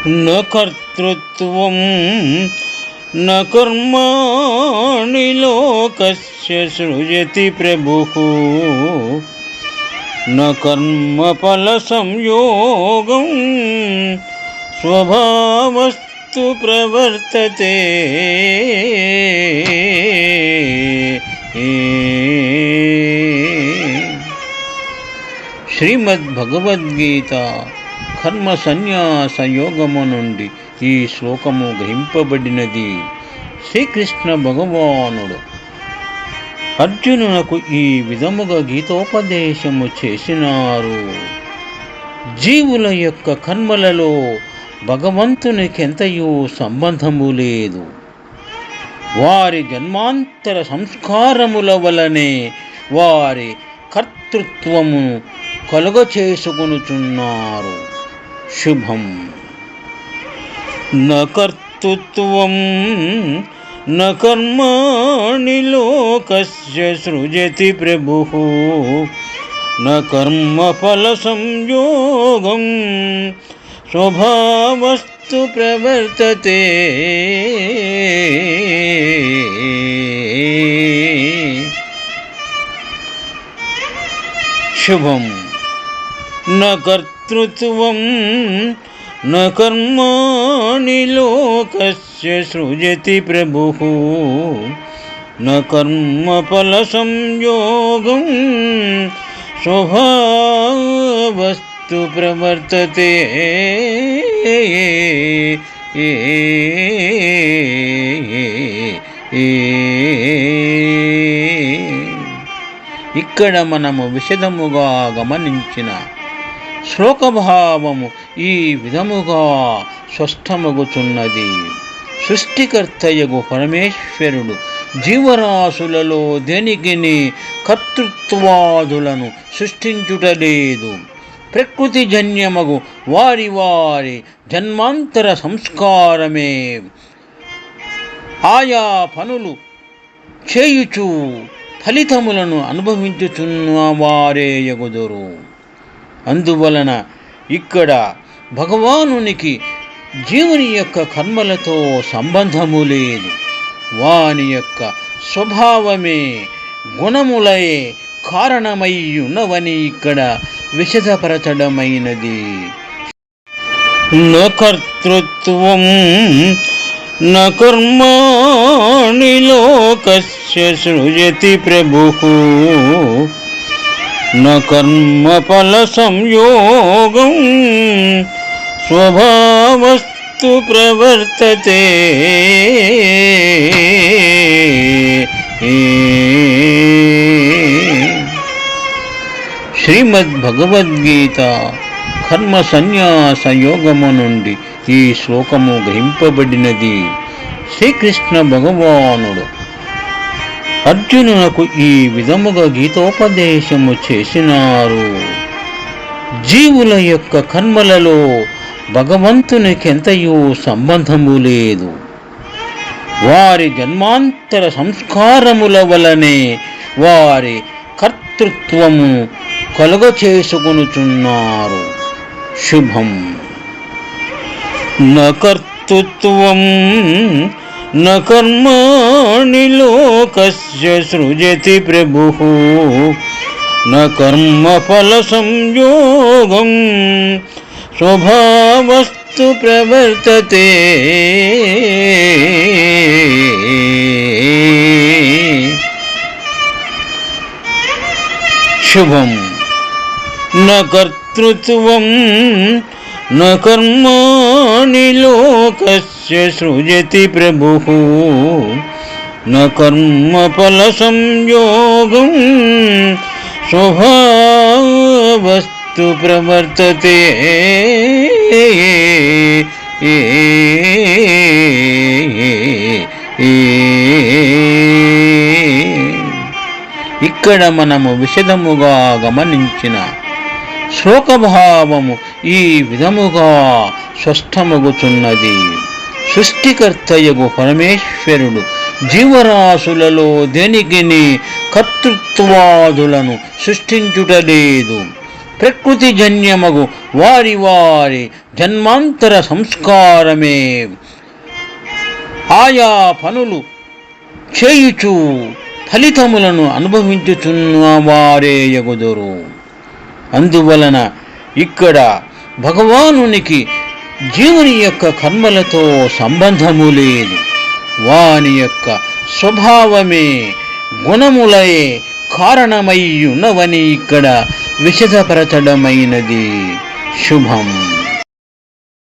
न कर्तृत्वं न कर्माणि लोकस्य सृजति प्रभुः न कर्मफलसंयोगं स्वभावस्तु प्रवर्तते। శ్రీమద్భగవద్గీత కర్మ సన్యాస యోగము నుండి ఈ శ్లోకము గ్రహింపబడినది. శ్రీకృష్ణ భగవానుడు అర్జునునకు ఈ విధముగా గీతోపదేశము చేసినారు. జీవుల యొక్క కర్మలలో భగవంతునికెంతయూ సంబంధము లేదు. వారి జన్మాంతర సంస్కారముల వలనే వారి కర్తృత్వము కలుగచేసుకొనుచున్నారు. శుభం. న కర్తృత్వం న కర్మాణి లోకస్య సృజతి ప్రభుః న కర్మఫల సంయోగం స్వభావస్తు ప్రవర్తతే. శుభం. న కర్తృత్వం న కర్మాణి లోకస్య సృజతి ప్రభుః న కర్మఫల సంయోగం స్వభావస్తు ప్రవర్తతే. ఇక్కడ మనము విశదముగా గమనించిన శ్లోకభావము ఈ విధముగా స్పష్టమగుచున్నది. సృష్టికర్తయగు పరమేశ్వరుడు జీవరాశులలో దేనికిని కర్తృత్వాదులను సృష్టించుటలేదు. ప్రకృతిజన్యమగు వారి వారి జన్మాంతర సంస్కారమే ఆయా పనులు చేయుచు ఫలితములను అనుభవించుచున్న వారే యగుదురు. అందువలన ఇక్కడ భగవానునికి జీవుని యొక్క కర్మలతో సంబంధము లేదు. వాని యొక్క స్వభావమే గుణములే కారణమై ఉన్నవని ఇక్కడ విశదపరచడమైనది. న కర్తృత్వం న కర్మాణి లోకస్య సృజతి ప్రభుః న కర్మఫల సంయోగం స్వభావస్తు ప్రవర్తతే. శ్రీమద్భగవద్గీత కర్మ సన్యాస యోగము నుండి ఈ శ్లోకము గ్రహింపబడినది. శ్రీకృష్ణ భగవానుడు అర్జునునకు ఈ విధముగా గీతోపదేశము చేసినారు. జీవుల యొక్క కర్మలలో భగవంతునికెంతయూ సంబంధము లేదు. వారి జన్మాంతర సంస్కారముల వలనే వారి కర్తృత్వము కలుగచేసుకొనుచున్నారు. శుభం. న కర్తృత్వం న కర్మాణి లోకస్య సృజతి ప్రభుః న కర్మఫల సంయోగం స్వభావస్తు ప్రవర్తతే. శుభం. న కర్తృత్వం న కర్మాణి లోకస్య సృజతి ప్రభుః న కర్మఫల సంయోగం స్వభావస్తు ప్రవర్తతే. ఇక్కడ మనము విశదముగా గమనించిన శ్లోకభావము ఈ విధముగా స్పష్టమగుచున్నది. సృష్టికర్తయగు పరమేశ్వరుడు జీవరాశులలో దేనికిని కర్తృత్వాదులను సృష్టించుటలేదు. ప్రకృతి జన్యమగు వారి వారి జన్మాంతర సంస్కారమే. ఆయా పనులు చేయుచు ఫలితములను అనుభవించుచున్న వారే యగుదురు. అందువలన ఇక్కడ భగవానునికి జీవుని యొక్క కర్మలతో సంబంధము లేదు. వాని యొక్క స్వభావమే గుణములయే కారణమై ఉన్నవని ఇక్కడ విశదపరచడమైనది. శుభం.